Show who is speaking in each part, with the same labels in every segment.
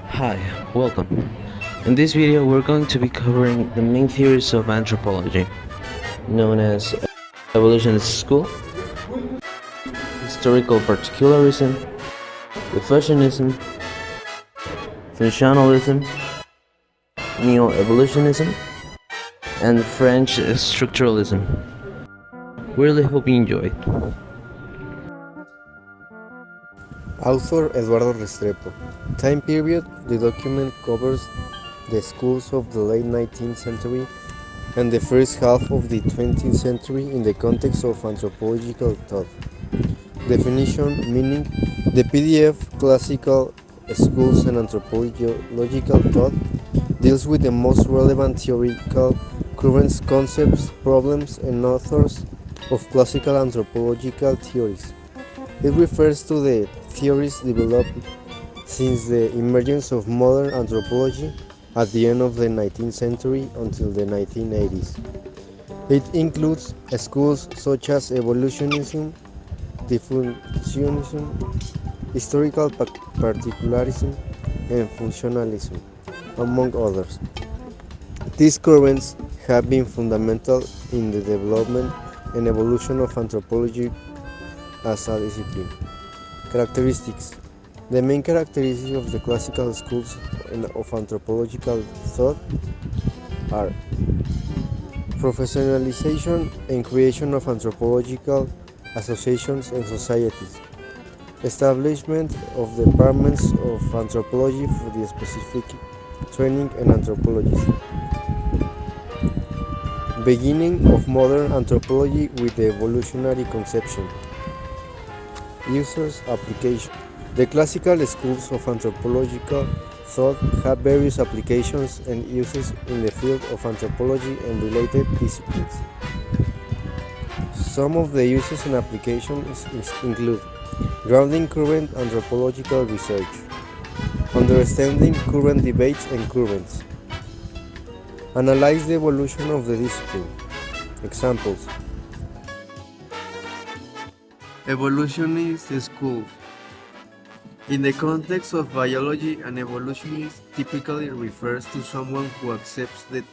Speaker 1: Hi, welcome. In this video we're going to be covering the main theories of anthropology, known as evolutionist school, historical particularism, revisionism, functionalism, neo-evolutionism, and French structuralism. Really hope you enjoy it.
Speaker 2: Author Eduardo Restrepo. Time period: the document covers the schools of the late 19th century and the first half of the 20th century in the context of anthropological thought. Definition: meaning, the PDF Classical Schools and Anthropological Thought deals with the most relevant theoretical currents, concepts, problems, and authors of classical anthropological theories. It refers to the theories developed since the emergence of modern anthropology at the end of the 19th century until the 1980s. It includes schools such as evolutionism, diffusionism, historical particularism, and functionalism, among others. These currents have been fundamental in the development and evolution of anthropology as a discipline. Characteristics: the main characteristics of the classical schools of anthropological thought are professionalization and creation of anthropological associations and societies, establishment of departments of anthropology for the specific training in anthropologists, beginning of modern anthropology with the evolutionary conception. Users, application. The classical schools of anthropological thought have various applications and uses in the field of anthropology and related disciplines. Some of the uses and applications include grounding current anthropological research, understanding current debates and currents, analyze the evolution of the discipline. Examples: evolutionist schools. In the context of biology, an evolutionist typically refers to someone who accepts the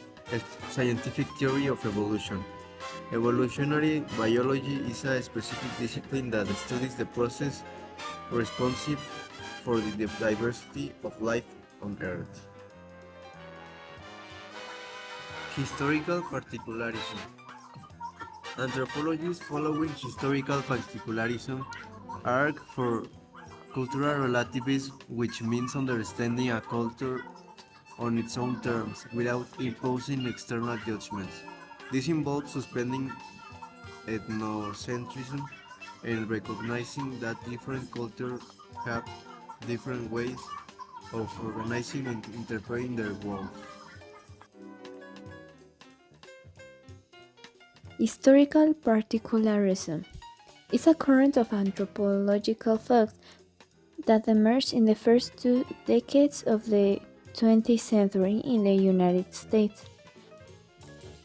Speaker 2: scientific theory of evolution. Evolutionary biology is a specific discipline that studies the process responsible for the diversity of life on Earth. Historical particularism. Anthropologists following historical particularism argue for cultural relativism, which means understanding a culture on its own terms without imposing external judgments. This involves suspending ethnocentrism and recognizing that different cultures have different ways of organizing and interpreting their world.
Speaker 3: Historical particularism is a current of anthropological thought that emerged in the first 2 decades of the 20th century in the United States.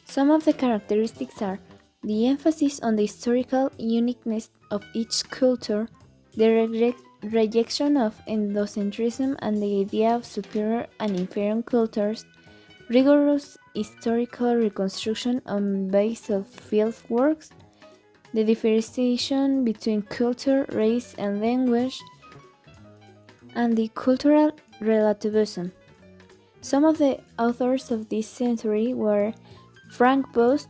Speaker 3: Some of the characteristics are the emphasis on the historical uniqueness of each culture, the rejection of ethnocentrism and the idea of superior and inferior cultures, rigorous historical reconstruction on base of field works, the differentiation between culture, race, and language, and the cultural relativism. Some of the authors of this century were Frank Boas,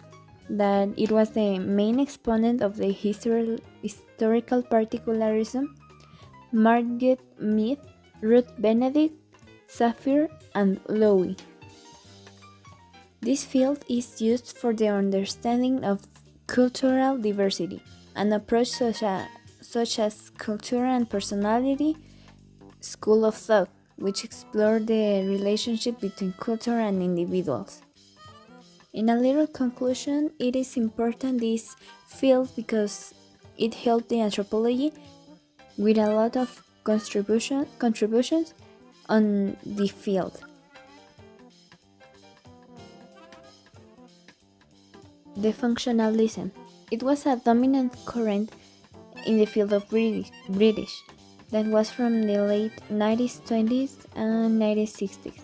Speaker 3: that it was the main exponent of the historical particularism, Margaret Mead, Ruth Benedict, Safire, and Lowy. This field is used for the understanding of cultural diversity, an approach such as culture and personality school of thought, which explore the relationship between culture and individuals. In a little conclusion, it is important this field because it helped the anthropology with a lot of contributions on the field. The functionalism. It was a dominant current in the field of British that was from the late 1920s and 1960s.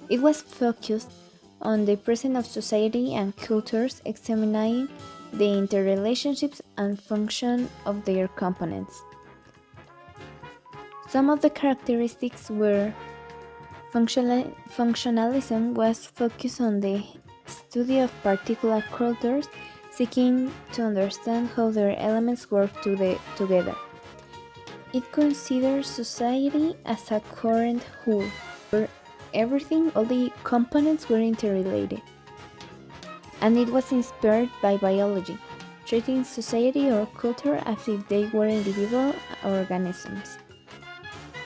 Speaker 3: It was focused on the present of society and cultures, examining the interrelationships and function of their components. Some of the characteristics were functionalism was focused on the study of particular cultures, seeking to understand how their elements work together. It considers society as a coherent whole, where all the components were interrelated. And it was inspired by biology, treating society or culture as if they were individual organisms.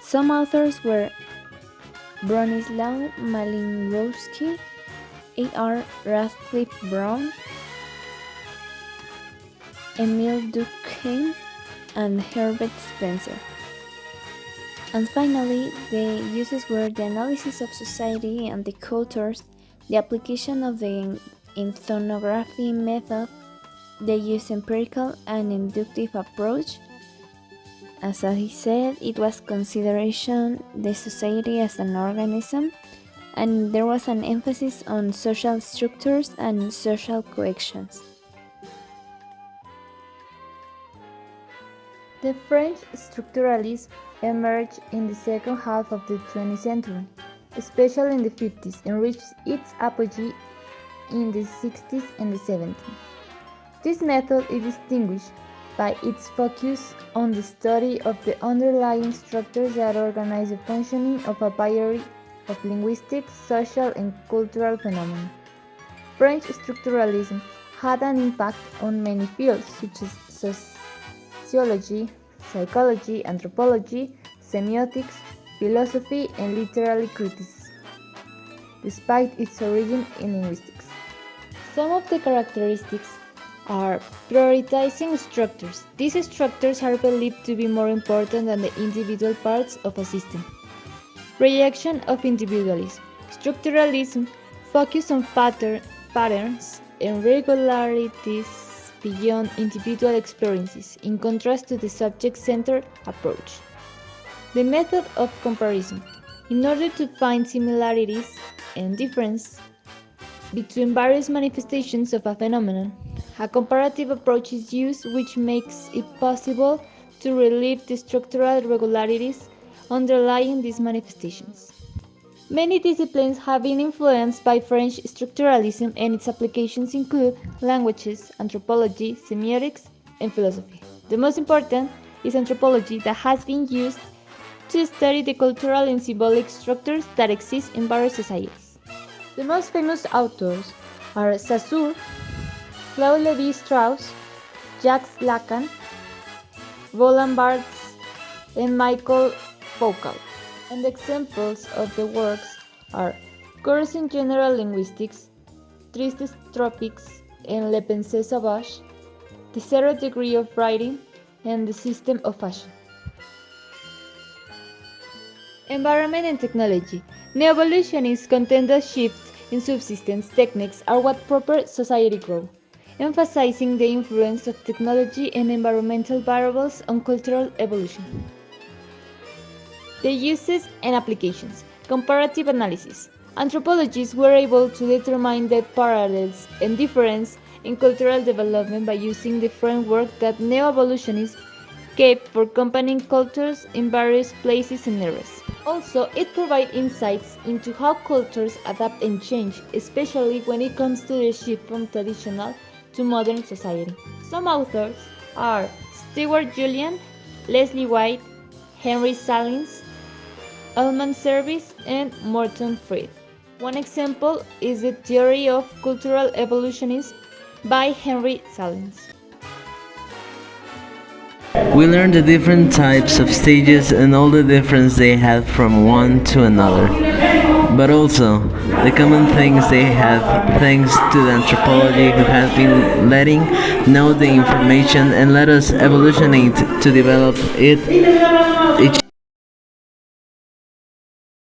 Speaker 3: Some authors were Bronislaw Malinowski, A.R. Radcliffe Brown, Emile Durkheim, and Herbert Spencer. And finally, the uses were the analysis of society and the cultures, the application of the ethnography method, the use empirical and inductive approach. As I said, it was consideration the society as an organism, and there was an emphasis on social structures and social cohesions.
Speaker 4: The French structuralism emerged in the second half of the 20th century, especially in the 50s, and reached its apogee in the 60s and the 70s. This method is distinguished by its focus on the study of the underlying structures that organize the functioning of a variety of linguistic, social, and cultural phenomena. French structuralism had an impact on many fields such as sociology, psychology, anthropology, semiotics, philosophy, and literary criticism, despite its origin in linguistics. Some of the characteristics are prioritizing structures. These structures are believed to be more important than the individual parts of a system. Rejection of individualism. Structuralism focuses on patterns and regularities beyond individual experiences, in contrast to the subject-centered approach. The method of comparison. In order to find similarities and differences between various manifestations of a phenomenon, a comparative approach is used, which makes it possible to relieve the structural regularities underlying these manifestations. Many disciplines have been influenced by French structuralism, and its applications include languages, anthropology, semiotics, and philosophy. The most important is anthropology, that has been used to study the cultural and symbolic structures that exist in various societies. The most famous authors are Saussure, Claude Lévi-Strauss, Jacques Lacan, Roland Barthes, and Michael Foucault. And examples of the works are Course in General Linguistics, Tristes Tropiques, and Le Pensée Sauvage, The Zero Degree of Writing, and The System of Fashion. Environment and technology. Neo-evolutionists contend that shifts in subsistence techniques are what propel society grow, emphasizing the influence of technology and environmental variables on cultural evolution. The uses and applications. Comparative analysis. Anthropologists were able to determine the parallels and differences in cultural development by using the framework that neo-evolutionists gave for combining cultures in various places and eras. Also, it provides insights into how cultures adapt and change, especially when it comes to the shift from traditional to modern society. Some authors are Stewart Julian, Leslie White, Henry Salins, Elman Service, and Morton Fried. One example is the Theory of Cultural Evolutionism by Henry Salins.
Speaker 1: We learned the different types of stages and all the difference they had from one to another, but also the common things they have thanks to the anthropology who has been letting know the information and let us evolutionate to develop it each